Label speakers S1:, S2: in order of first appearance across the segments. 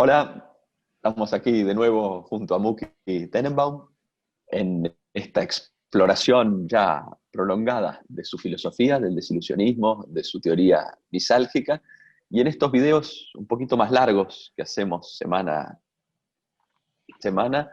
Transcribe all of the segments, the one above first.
S1: Hola, estamos aquí de nuevo junto a Muki Tenenbaum en esta exploración ya prolongada de su filosofía, del desilusionismo, de su teoría misálgica, y en estos videos un poquito más largos que hacemos semana a semana,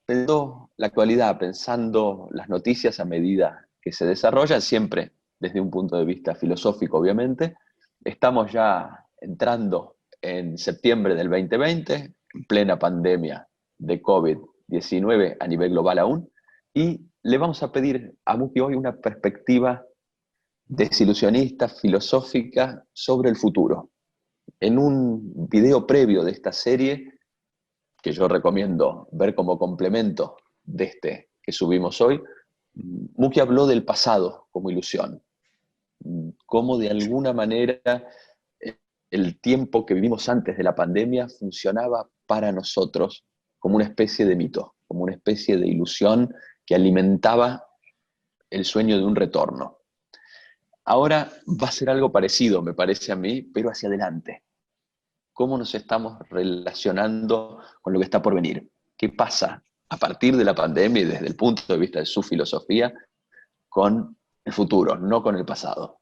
S1: pensando la actualidad, pensando las noticias a medida que se desarrollan, siempre desde un punto de vista filosófico, obviamente. Estamos ya entrando en septiembre del 2020, en plena pandemia de COVID-19 a nivel global aún, y le vamos a pedir a Muki hoy una perspectiva desilusionista, filosófica sobre el futuro. En un video previo de esta serie, que yo recomiendo ver como complemento de este que subimos hoy, Muki habló del pasado como ilusión, cómo de alguna manera el tiempo que vivimos antes de la pandemia funcionaba para nosotros como una especie de mito, como una especie de ilusión que alimentaba el sueño de un retorno. Ahora va a ser algo parecido, me parece a mí, pero hacia adelante. ¿Cómo nos estamos relacionando con lo que está por venir? ¿Qué pasa a partir de la pandemia y desde el punto de vista de su filosofía con el futuro, no con el pasado?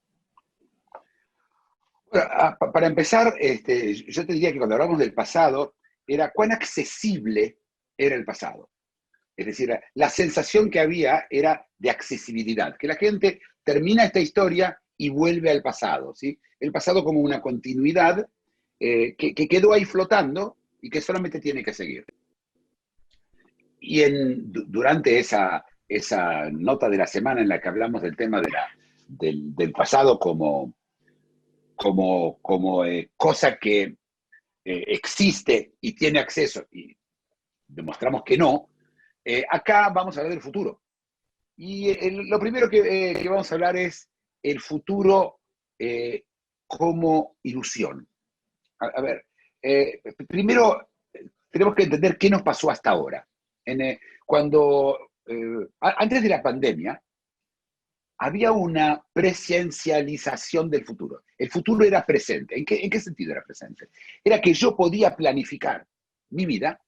S2: Bueno, para empezar, yo te diría que cuando hablamos del pasado, era cuán accesible era el pasado. Es decir, la sensación que había era de accesibilidad, que la gente termina esta historia y vuelve al pasado, ¿sí? El pasado como una continuidad que quedó ahí flotando y que solamente tiene que seguir. Y durante esa nota de la semana en la que hablamos del tema del pasado como cosa que existe y tiene acceso, y demostramos que no, acá vamos a hablar del futuro. Y lo primero que vamos a hablar es el futuro como ilusión. A ver, primero tenemos que entender qué nos pasó hasta ahora. Antes de la pandemia, había una presencialización del futuro. El futuro era presente. ¿En qué sentido era presente? Era que yo podía planificar mi vida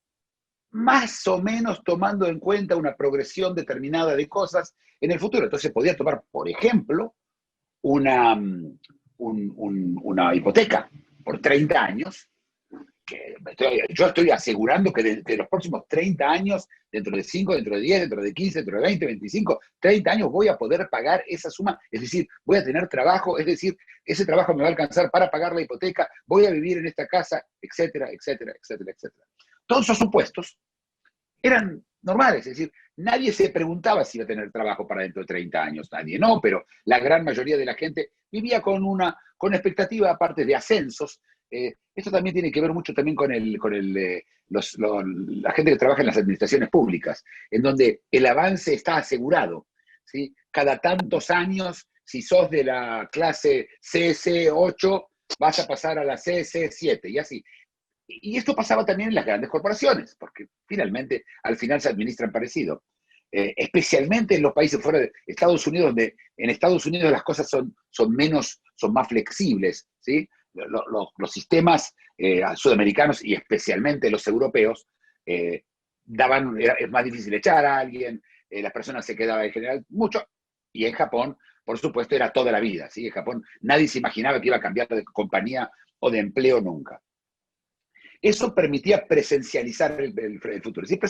S2: más o menos tomando en cuenta una progresión determinada de cosas en el futuro. Entonces podía tomar, por ejemplo, una hipoteca por 30 años, que yo estoy asegurando que de los próximos 30 años, dentro de 5, dentro de 10, dentro de 15, dentro de 20, 25, 30 años voy a poder pagar esa suma, es decir, voy a tener trabajo, es decir, ese trabajo me va a alcanzar para pagar la hipoteca, voy a vivir en esta casa, etcétera, etcétera, etcétera, etcétera. Todos esos supuestos eran normales, es decir, nadie se preguntaba si iba a tener trabajo para dentro de 30 años, nadie no, pero la gran mayoría de la gente vivía con expectativa aparte de ascensos. Esto también tiene que ver mucho también la gente que trabaja en las administraciones públicas, en donde el avance está asegurado, ¿sí? Cada tantos años, si sos de la clase CS8, vas a pasar a la CS7 y así. Y esto pasaba también en las grandes corporaciones, porque finalmente al final se administran parecido. Especialmente en los países fuera de Estados Unidos, donde en Estados Unidos las cosas son más flexibles, ¿sí? Los sistemas sudamericanos y especialmente los europeos es más difícil echar a alguien, las personas se quedaban en general mucho, y en Japón, por supuesto, era toda la vida, ¿sí? En Japón nadie se imaginaba que iba a cambiar de compañía o de empleo nunca. Eso permitía presencializar el futuro. El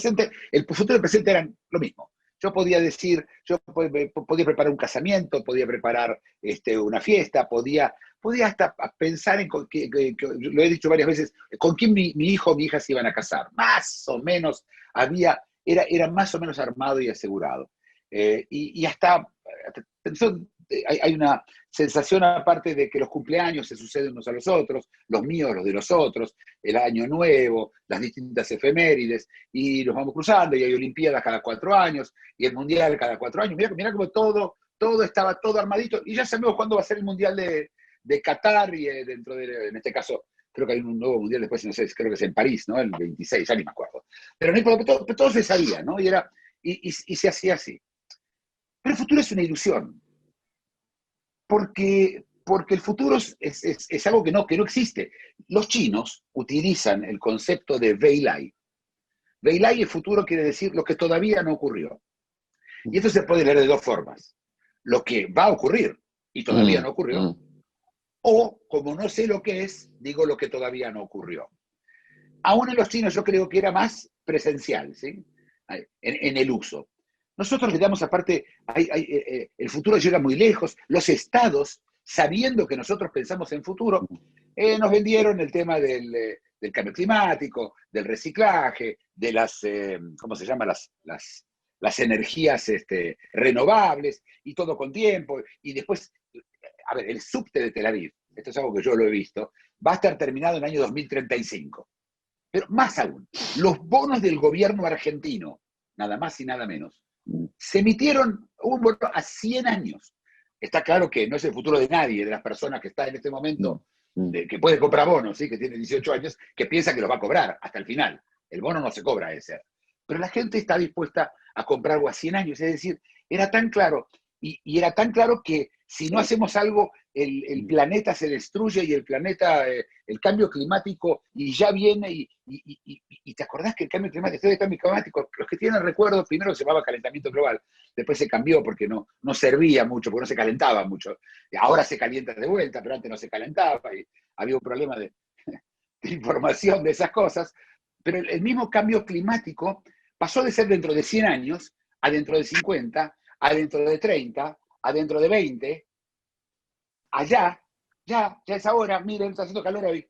S2: futuro y el presente eran lo mismo. Yo podía decir, yo podía preparar un casamiento, podía preparar una fiesta, podía hasta pensar lo he dicho varias veces, con quién mi hijo o mi hija se iban a casar. Más o menos era más o menos armado y asegurado. Y hasta pensó, hay una sensación aparte de que los cumpleaños se suceden unos a los otros, los míos, los de los otros, el año nuevo, las distintas efemérides, y nos vamos cruzando, y hay olimpiadas cada 4 años, y el mundial cada 4 años. Mira como todo estaba todo armadito, y ya sabemos cuándo va a ser el mundial de Qatar, y en este caso, creo que hay un nuevo mundial después, no sé, creo que es en París, ¿no? El 26, ya ni me acuerdo. Pero no importa, todo se sabía, ¿no? Y se hacía así. Pero el futuro es una ilusión, porque Porque el futuro es algo que no existe. Los chinos utilizan el concepto de Weilai. Weilai, el futuro, quiere decir lo que todavía no ocurrió. Y esto se puede leer de dos formas. Lo que va a ocurrir y todavía no ocurrió, o como no sé lo que es, digo lo que todavía no ocurrió. Aún en los chinos yo creo que era más presencial, ¿sí? En el uso. Nosotros le damos aparte, el futuro llega muy lejos, los estados, sabiendo que nosotros pensamos en futuro, nos vendieron el tema del cambio climático, del reciclaje, de las, ¿cómo se llama? Las energías renovables, y todo con tiempo, y después, a ver, el subte de Tel Aviv, esto es algo que yo lo he visto, va a estar terminado en el año 2035. Pero más aún, los bonos del gobierno argentino, nada más y nada menos, se emitieron un bono a 100 años. Está claro que no es el futuro de nadie, de las personas que están en este momento, que puede comprar bonos, ¿sí? Que tiene 18 años, que piensa que los va a cobrar hasta el final. El bono no se cobra ese. Pero la gente está dispuesta a comprar algo a 100 años. Es decir, era tan claro, y era tan claro que si no hacemos algo, el planeta se destruye y el planeta, el cambio climático, y ya viene, y te acordás que el cambio climático, los que tienen recuerdo, primero se llamaba calentamiento global, después se cambió porque no servía mucho, porque no se calentaba mucho. Ahora se calienta de vuelta, pero antes no se calentaba, y había un problema de información de esas cosas. Pero el mismo cambio climático pasó de ser dentro de 100 años, a dentro de 50, a dentro de 30, a dentro de 20, allá, ya es ahora, miren, está haciendo calor hoy.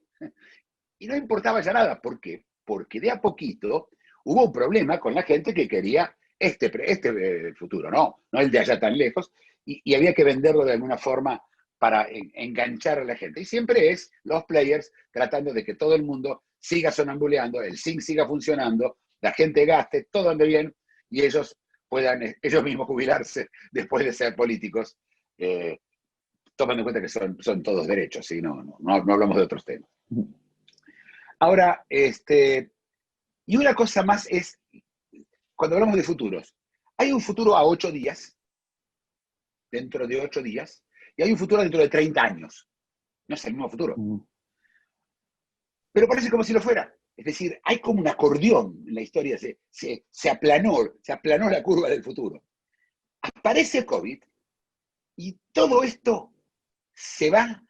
S2: Y no importaba ya nada. ¿Por qué? Porque de a poquito hubo un problema con la gente que quería este futuro, no el de allá tan lejos, y había que venderlo de alguna forma para enganchar a la gente. Y siempre es los players tratando de que todo el mundo siga sonambuleando, el zinc siga funcionando, la gente gaste, todo ande bien, y ellos puedan ellos mismos jubilarse después de ser políticos, tomando en cuenta que son todos derechos, ¿sí? No hablamos de otros temas. Ahora, y una cosa más es, cuando hablamos de futuros, hay un futuro a 8 días, dentro de 8 días, y hay un futuro dentro de 30 años. No es el mismo futuro. Pero parece como si lo fuera. Es decir, hay como un acordeón en la historia, se aplanó la curva del futuro. Aparece el COVID y todo esto se va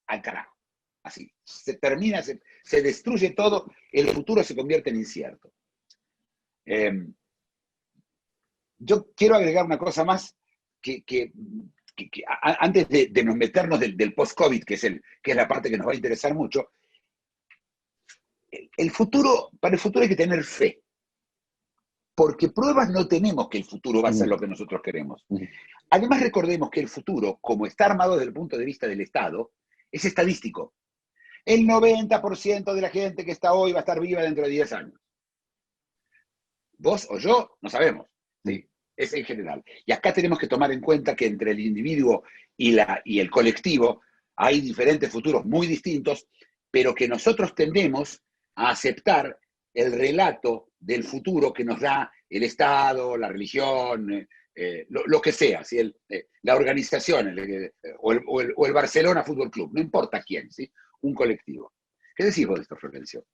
S2: al carajo. Así, se termina, se destruye todo, el futuro se convierte en incierto. Yo quiero agregar una cosa más que antes de meternos del post-COVID, que es la parte que nos va a interesar mucho. Para el futuro hay que tener fe, porque pruebas no tenemos que el futuro va a ser lo que nosotros queremos. Además, recordemos que el futuro, como está armado desde el punto de vista del Estado, es estadístico. El 90% de la gente que está hoy va a estar viva dentro de 10 años. Vos o yo, no sabemos. ¿Sí? Es en general. Y acá tenemos que tomar en cuenta que entre el individuo y el colectivo hay diferentes futuros muy distintos, pero que nosotros tendemos a aceptar el relato del futuro que nos da el Estado, la religión, lo que sea, ¿sí? La organización, o el Barcelona Fútbol Club, no importa quién, ¿sí? Un colectivo. ¿Qué decís vos de esto, Florencio?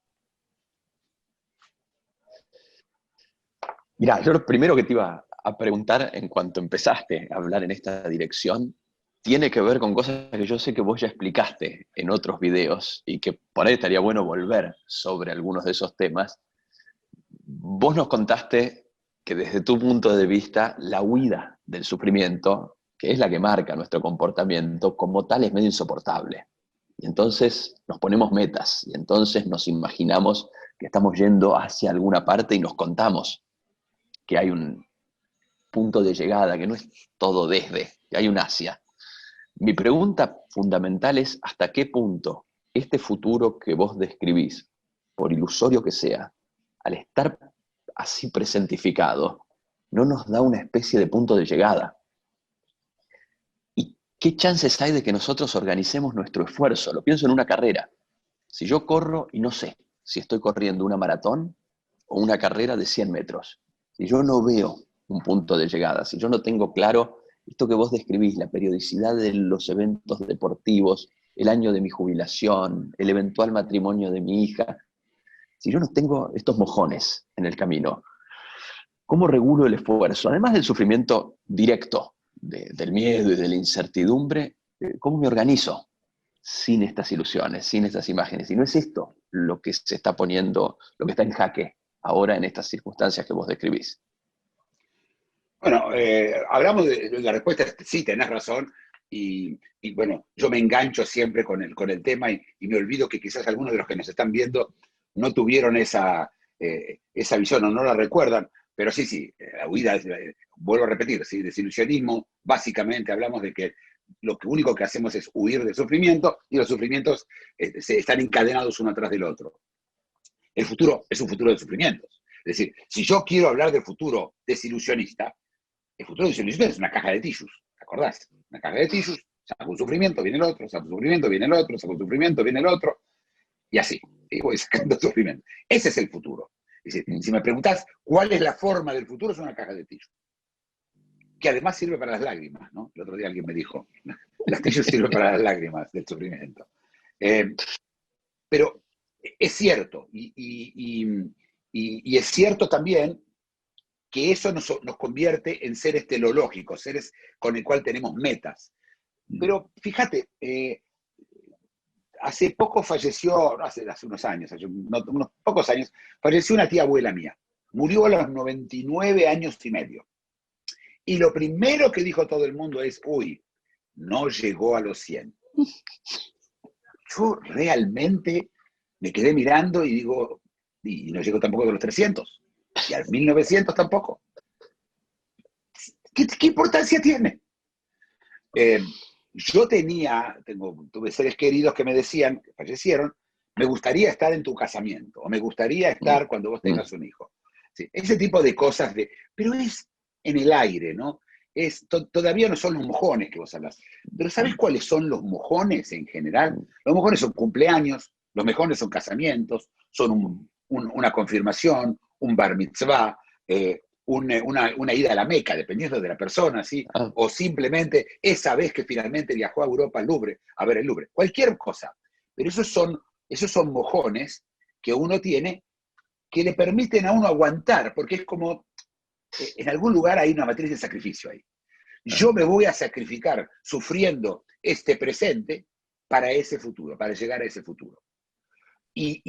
S1: Mirá, yo lo primero que te iba a preguntar en cuanto empezaste a hablar en esta dirección tiene que ver con cosas que yo sé que vos ya explicaste en otros videos y que por ahí estaría bueno volver sobre algunos de esos temas. Vos nos contaste que desde tu punto de vista la huida del sufrimiento, que es la que marca nuestro comportamiento, como tal es medio insoportable. Y entonces nos ponemos metas y entonces nos imaginamos que estamos yendo hacia alguna parte y nos contamos que hay un punto de llegada, que no es todo desde, que hay un hacia. Mi pregunta fundamental es ¿hasta qué punto este futuro que vos describís, por ilusorio que sea, al estar así presentificado, no nos da una especie de punto de llegada? ¿Y qué chances hay de que nosotros organicemos nuestro esfuerzo? Lo pienso en una carrera. Si yo corro y no sé si estoy corriendo una maratón o una carrera de 100 metros, si yo no veo un punto de llegada, si yo no tengo claro esto que vos describís, la periodicidad de los eventos deportivos, el año de mi jubilación, el eventual matrimonio de mi hija, si yo no tengo estos mojones en el camino, ¿cómo regulo el esfuerzo? Además del sufrimiento directo, del miedo y de la incertidumbre, ¿cómo me organizo sin estas ilusiones, sin estas imágenes? Y no es esto lo que se está poniendo, lo que está en jaque ahora en estas circunstancias que vos describís.
S2: Bueno, hablamos de la respuesta, es sí, tenés razón, y bueno, yo me engancho siempre con el tema y me olvido que quizás algunos de los que nos están viendo no tuvieron esa visión o no la recuerdan, pero sí, sí, la huida, vuelvo a repetir, ¿sí? Desilusionismo, básicamente hablamos de que lo único que hacemos es huir del sufrimiento y los sufrimientos se están encadenados uno atrás del otro. El futuro es un futuro de sufrimientos. Es decir, si yo quiero hablar del futuro desilusionista, el futuro desilusionista es una caja de tissues, ¿te acordás? Una caja de tissues, saco un sufrimiento, viene el otro, saco un sufrimiento, viene el otro, saco un sufrimiento, viene el otro, y así, y voy sacando sufrimiento. Ese es el futuro. Es decir, si me preguntás cuál es la forma del futuro, es una caja de tissues, que además sirve para las lágrimas, ¿no? El otro día alguien me dijo, las tissues sirven para las lágrimas del sufrimiento. Pero es cierto, y es cierto también que eso nos convierte en seres teleológicos, seres con el cual tenemos metas. Pero fíjate, hace poco falleció, hace unos años, unos pocos años, falleció una tía abuela mía. Murió a los 99 años y medio. Y lo primero que dijo todo el mundo es, uy, no llegó a los 100. Yo realmente me quedé mirando y digo, y no llegó tampoco a los 300. Y al 1900 tampoco. ¿Qué importancia tiene? Yo tuve seres queridos que me decían, que fallecieron, me gustaría estar en tu casamiento, o me gustaría estar cuando vos tengas un hijo. Sí, ese tipo de cosas, pero es en el aire, ¿no? Todavía no son los mojones que vos hablas. Pero ¿sabés cuáles son los mojones en general? Los mojones son cumpleaños, los mojones son casamientos, son una confirmación, un bar mitzvah, una ida a la Meca, dependiendo de la persona, ¿sí? O simplemente esa vez que finalmente viajó a Europa al Louvre, a ver el Louvre, cualquier cosa. Pero esos son mojones que uno tiene que le permiten a uno aguantar, porque es como, en algún lugar hay una matriz de sacrificio ahí. Yo me voy a sacrificar sufriendo este presente para ese futuro, para llegar a ese futuro. Y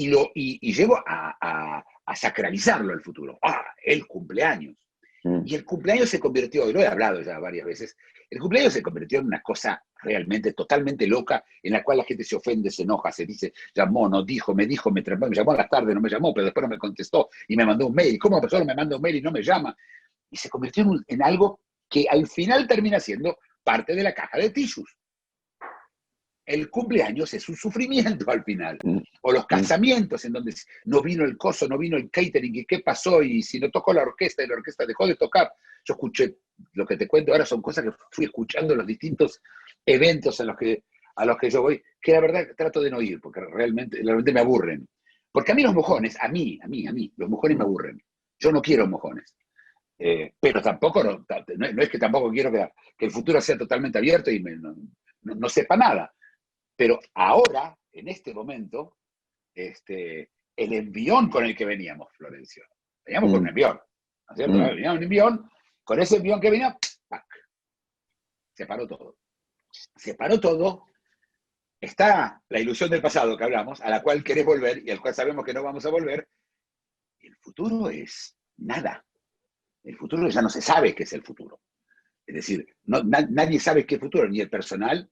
S2: llego a sacralizarlo el futuro. El cumpleaños. Y el cumpleaños se convirtió, y lo he hablado ya varias veces, el cumpleaños se convirtió en una cosa realmente totalmente loca, en la cual la gente se ofende, se enoja, se dice, llamó, no dijo, me llamó a la tarde, no me llamó, pero después no me contestó y me mandó un mail. ¿Cómo solo me manda un mail y no me llama? Y se convirtió en algo que al final termina siendo parte de la caja de tissues. El cumpleaños es un sufrimiento al final. O los casamientos en donde no vino el coso, no vino el catering, y qué pasó, y si no tocó la orquesta y la orquesta dejó de tocar. Yo escuché, lo que te cuento ahora son cosas que fui escuchando en los distintos eventos a los que yo voy, que la verdad trato de no ir, porque realmente me aburren. Porque a mí los mojones, a mí, los mojones me aburren. Yo no quiero mojones. Pero tampoco, no es que tampoco quiero que el futuro sea totalmente abierto y no sepa nada. Pero ahora, en este momento, el envión con el que veníamos, Florencio. Veníamos con un envión, ¿no es cierto? Veníamos un envión, con ese envión que venía, ¡pac! Se paró todo. Se paró todo. Está la ilusión del pasado que hablamos, a la cual querés volver y al cual sabemos que no vamos a volver. Y el futuro es nada. El futuro ya no se sabe qué es el futuro. Es decir, nadie sabe qué es el futuro, ni el personal,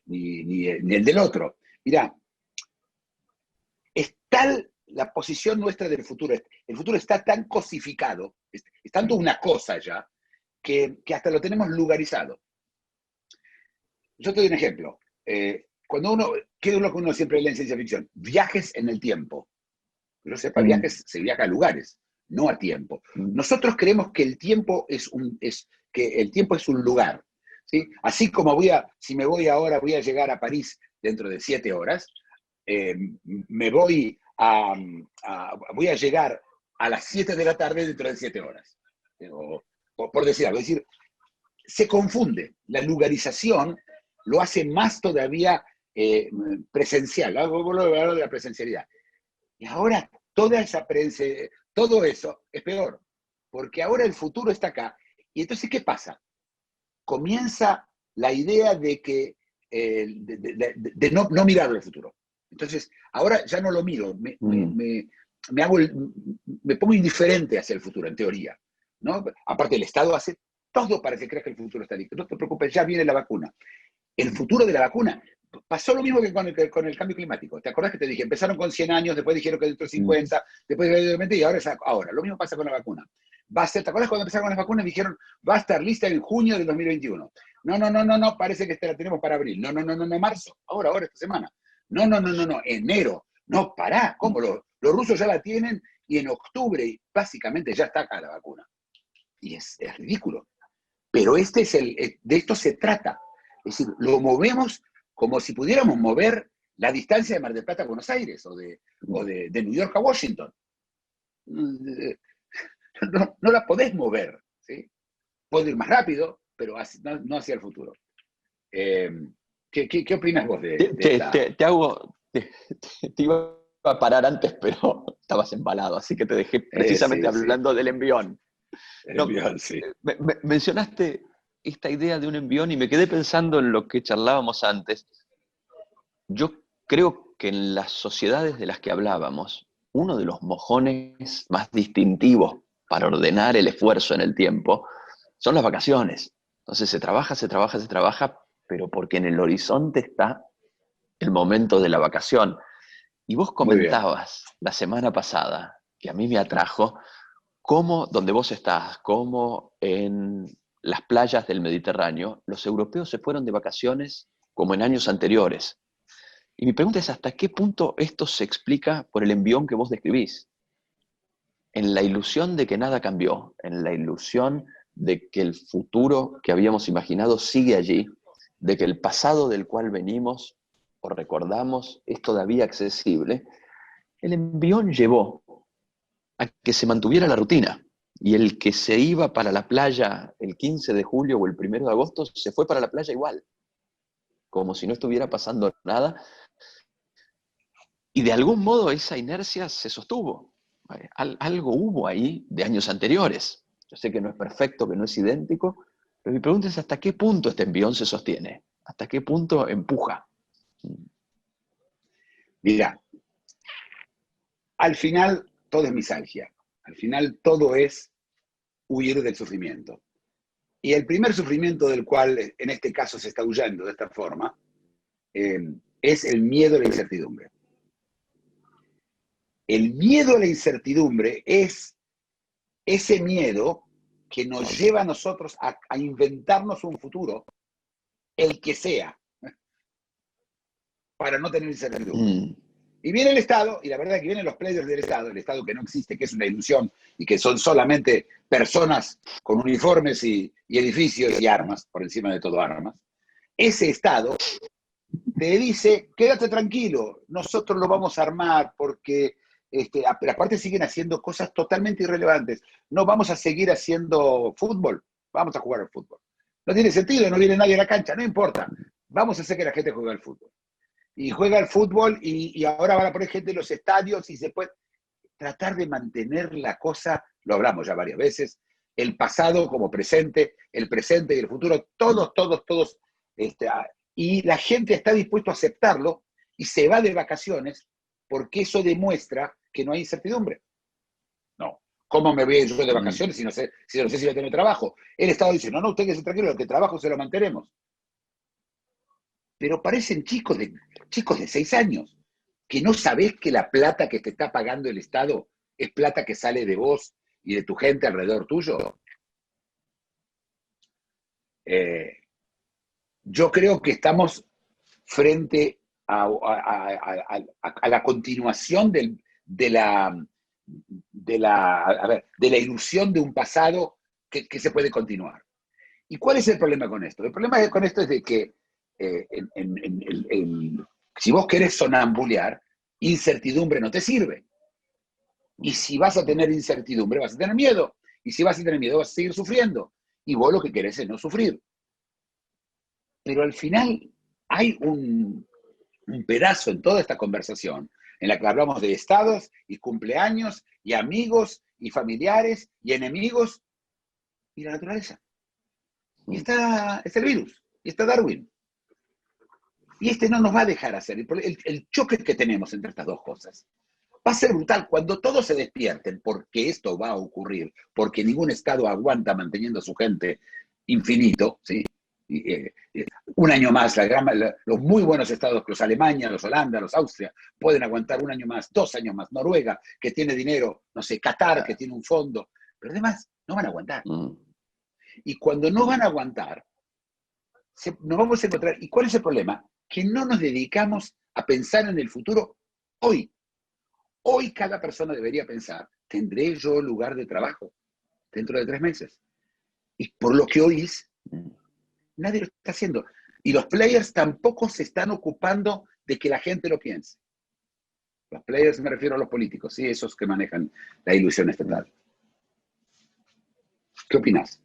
S2: ni el del otro. Mirá, es tal la posición nuestra del futuro, el futuro está tan cosificado, es tanto una cosa ya, que hasta lo tenemos lugarizado. Yo te doy un ejemplo. ¿Qué es lo que uno siempre lee en ciencia ficción? Viajes en el tiempo. Que yo sepa, viajes, se viaja a lugares, no a tiempo. Nosotros creemos que el tiempo es un lugar. ¿Sí? Así como si me voy ahora, voy a llegar a París dentro de 7 horas, voy a llegar a las 7 de la tarde dentro de 7 horas. Por decir algo. Es decir, se confunde. La lugarización lo hace más todavía presencial. Vuelvo a hablar de la presencialidad. Y ahora todo eso es peor, porque ahora el futuro está acá. Y entonces, ¿qué pasa? Comienza la idea de que de no mirar el futuro. Entonces, ahora ya no lo miro, me pongo indiferente hacia el futuro, en teoría, ¿no? Aparte, el Estado hace todo para que creas que el futuro está listo. No te preocupes, ya viene la vacuna. El futuro de la vacuna. Pasó lo mismo que con el cambio climático. ¿Te acordás que te dije? Empezaron con 100 años, después dijeron que dentro de 50, después de 20, y ahora es ahora. Lo mismo pasa con la vacuna. ¿Te acordás cuando empezaron con las vacunas? Dijeron, va a estar lista en junio del 2021. No, parece que la tenemos para abril. No, marzo. Ahora, esta semana. No, enero. No, pará. ¿Cómo? Los rusos ya la tienen y en octubre básicamente ya está acá la vacuna. Y es ridículo. Pero de esto se trata. Es decir, lo movemos como si pudiéramos mover la distancia de Mar del Plata a Buenos Aires o de New York a Washington. No la podés mover, ¿sí? Puedo ir más rápido, pero no hacia el futuro. ¿Qué opinas vos de esta?
S1: Te iba a parar antes, pero estabas embalado, así que te dejé precisamente hablando del envión.
S2: Sí.
S1: Mencionaste esta idea de un envión y me quedé pensando en lo que charlábamos antes. Yo creo que en las sociedades de las que hablábamos, uno de los mojones más distintivos para ordenar el esfuerzo en el tiempo son las vacaciones. Entonces se trabaja, pero porque en el horizonte está el momento de la vacación. Y vos comentabas la semana pasada, que a mí me atrajo, cómo donde vos estás, cómo en las playas del Mediterráneo, los europeos se fueron de vacaciones como en años anteriores. Y mi pregunta es, ¿hasta qué punto esto se explica por el envión que vos describís? En la ilusión de que nada cambió, en la ilusión de que el futuro que habíamos imaginado sigue allí, de que el pasado del cual venimos o recordamos es todavía accesible, el envión llevó a que se mantuviera la rutina. Y el que se iba para la playa el 15 de julio o el 1 de agosto se fue para la playa igual, como si no estuviera pasando nada. Y de algún modo esa inercia se sostuvo. Algo hubo ahí de años anteriores. Yo sé que no es perfecto, que no es idéntico, pero mi pregunta es ¿hasta qué punto este envión se sostiene? ¿Hasta qué punto empuja?
S2: Mira, al final todo es misalgia. Al final todo es huir del sufrimiento. Y el primer sufrimiento del cual en este caso se está huyendo de esta forma es el miedo a la incertidumbre. El miedo a la incertidumbre es ese miedo que nos lleva a nosotros a inventarnos un futuro, el que sea, para no tener incertidumbre. Y viene el Estado, y la verdad es que vienen los players del Estado, el Estado que no existe, que es una ilusión, y que son solamente personas con uniformes y edificios y armas, por encima de todo armas. Ese Estado te dice, quédate tranquilo, nosotros lo vamos a armar porque aparte siguen haciendo cosas totalmente irrelevantes. No vamos a seguir haciendo fútbol, vamos a jugar al fútbol. No tiene sentido, no viene nadie a la cancha, no importa. Vamos a hacer que la gente juegue al fútbol. Y juega al fútbol y ahora van a poner gente en los estadios y se puede tratar de mantener la cosa, lo hablamos ya varias veces, el pasado como presente, el presente y el futuro, todos, y la gente está dispuesta a aceptarlo y se va de vacaciones porque eso demuestra que no hay incertidumbre. No. ¿Cómo me voy yo de vacaciones si no sé si voy a tener trabajo? El Estado dice, no, usted quédese tranquilo, el que trabajo se lo mantenemos. Pero parecen chicos de 6 años, que no sabés que la plata que te está pagando el Estado es plata que sale de vos y de tu gente alrededor tuyo. Yo creo que estamos frente a la continuación de la ilusión de un pasado que se puede continuar. ¿Y cuál es el problema con esto? El problema con esto es de que si vos querés sonambulear, incertidumbre no te sirve. Y si vas a tener incertidumbre, vas a tener miedo. Y si vas a tener miedo, vas a seguir sufriendo. y vos lo que querés es no sufrir. Pero al final hay un pedazo en toda esta conversación en la que hablamos de estados y cumpleaños y amigos y familiares y enemigos y la naturaleza. Y está el virus, y está Darwin. Y este no nos va a dejar hacer. El choque que tenemos entre estas dos cosas va a ser brutal cuando todos se despierten, porque esto va a ocurrir, porque ningún Estado aguanta manteniendo a su gente infinito, ¿sí? Un año más, los muy buenos estados, los Alemania, los Holanda, los Austria, pueden aguantar un año más, 2 años más. Noruega, que tiene dinero, no sé, Qatar, que tiene un fondo, pero además no van a aguantar. Y cuando no van a aguantar, nos vamos a encontrar. ¿Y cuál es el problema? Que no nos dedicamos a pensar en el futuro hoy. Hoy cada persona debería pensar, ¿tendré yo lugar de trabajo dentro de 3 meses? Y por lo que oís, nadie lo está haciendo. Y los players tampoco se están ocupando de que la gente lo piense. Los players me refiero a los políticos, ¿sí? Esos que manejan la ilusión estatal. ¿Qué opinas?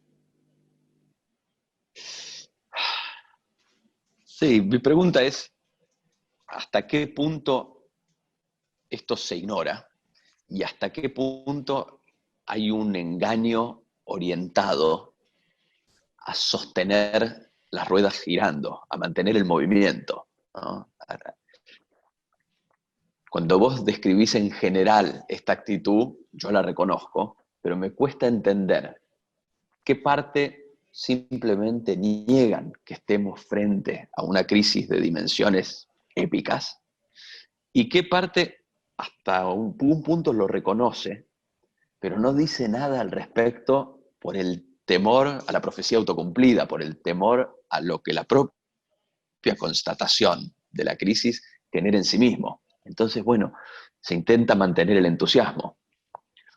S1: Sí, mi pregunta es, ¿hasta qué punto esto se ignora? ¿Y hasta qué punto hay un engaño orientado a sostener las ruedas girando, a mantener el movimiento, ¿no? Cuando vos describís en general esta actitud, yo la reconozco, pero me cuesta entender qué parte simplemente niegan que estemos frente a una crisis de dimensiones épicas y qué parte hasta un punto lo reconoce, pero no dice nada al respecto por el temor a la profecía autocumplida, por el temor a lo que la propia constatación de la crisis genera en sí mismo. Entonces, bueno, se intenta mantener el entusiasmo.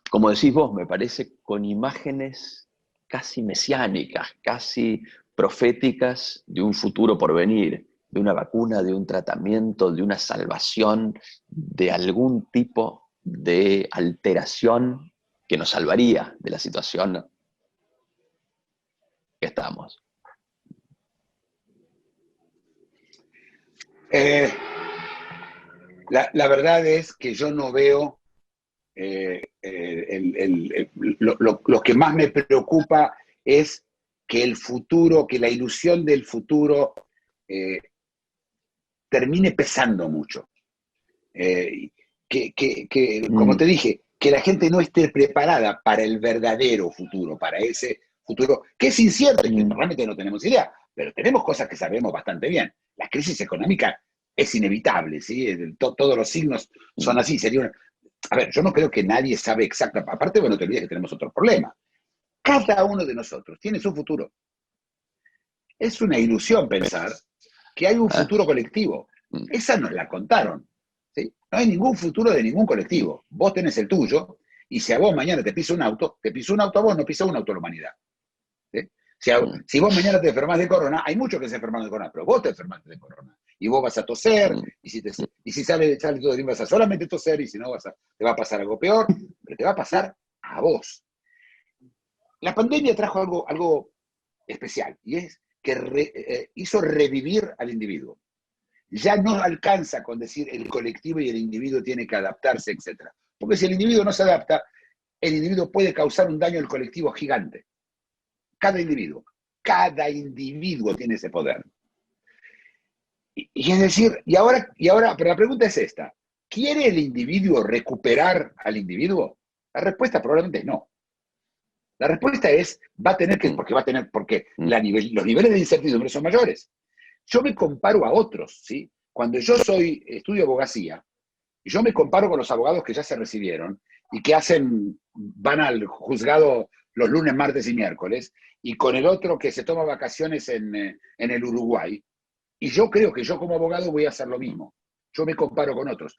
S1: Como decís vos, me parece con imágenes casi mesiánicas, casi proféticas de un futuro por venir, de una vacuna, de un tratamiento, de una salvación, de algún tipo de alteración que nos salvaría de la situación que estamos.
S2: La verdad es que yo no veo lo que más me preocupa es que el futuro, que la ilusión del futuro termine pesando mucho. Como te dije, que la gente no esté preparada para el verdadero futuro, para ese futuro que es incierto y que realmente no tenemos idea, pero tenemos cosas que sabemos bastante bien. La crisis económica es inevitable, ¿sí? Todos los signos son así. A ver, yo no creo que nadie sabe exactamente. Aparte, bueno, no te olvides que tenemos otro problema. Cada uno de nosotros tiene su futuro. Es una ilusión pensar que hay un futuro colectivo. Esa nos la contaron. ¿Sí? No hay ningún futuro de ningún colectivo. Vos tenés el tuyo, y si a vos mañana te pisa un auto a vos, no pisa un auto a la humanidad. ¿Sí? Si vos mañana te enfermás de corona, hay muchos que se enferman de corona, pero vos te enfermaste de corona. Y vos vas a toser, y si sale todo bien vas a solamente toser, y si no te va a pasar algo peor, pero te va a pasar a vos. La pandemia trajo algo especial, y es que hizo revivir al individuo. Ya no alcanza con decir el colectivo y el individuo tiene que adaptarse, etc. Porque si el individuo no se adapta, el individuo puede causar un daño al colectivo gigante. Cada individuo tiene ese poder. Y es decir, pero la pregunta es esta: ¿quiere el individuo recuperar al individuo? La respuesta probablemente es no. La respuesta es, porque los niveles de incertidumbre son mayores. Yo me comparo a otros, ¿sí? Cuando yo estudio abogacía, yo me comparo con los abogados que ya se recibieron y que van al juzgado los lunes, martes y miércoles, y con el otro que se toma vacaciones en el Uruguay. Y yo creo que yo como abogado voy a hacer lo mismo. Yo me comparo con otros.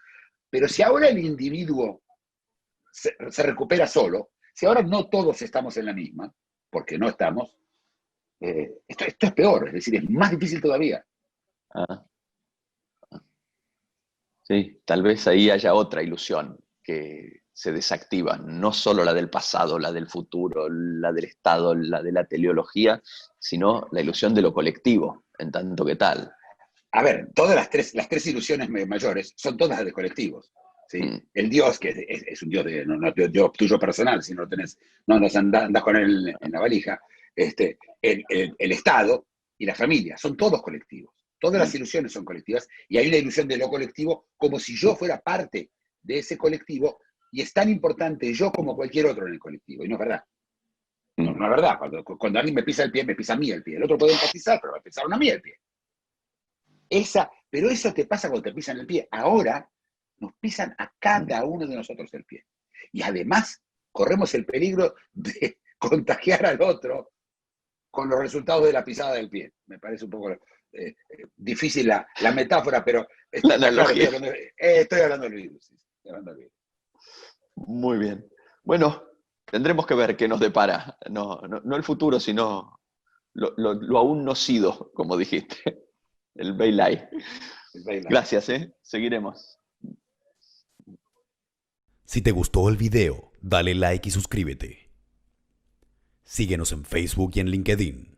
S2: Pero si ahora el individuo se recupera solo, si ahora no todos estamos en la misma, porque no estamos, esto es peor, es decir, es más difícil todavía.
S1: Sí, tal vez ahí haya otra ilusión que se desactivan, no solo la del pasado, la del futuro, la del Estado, la de la teleología, sino la ilusión de lo colectivo, en tanto que tal.
S2: A ver, todas las tres ilusiones mayores son todas de colectivos. ¿Sí? El Dios, que es un Dios, no Dios tuyo personal, si no lo tenés, no andás con él en la valija, el Estado y la familia, son todos colectivos. Todas las ilusiones son colectivas y hay una ilusión de lo colectivo como si yo fuera parte de ese colectivo y es tan importante yo como cualquier otro en el colectivo. Y no es verdad. No es verdad. Cuando alguien me pisa el pie, me pisa a mí el pie. El otro puede empatizar, pero me pisaron a mí el pie. Pero eso te pasa cuando te pisan el pie. Ahora nos pisan a cada uno de nosotros el pie. Y además corremos el peligro de contagiar al otro con los resultados de la pisada del pie. Me parece un poco difícil la metáfora, pero
S1: La analogía.
S2: Claro, estoy hablando del virus.
S1: Muy bien. Bueno, tendremos que ver qué nos depara. No el futuro, sino lo aún no sido, como dijiste. El Bailey. Gracias, seguiremos.
S3: Si te gustó el video, dale like y suscríbete. Síguenos en Facebook y en LinkedIn.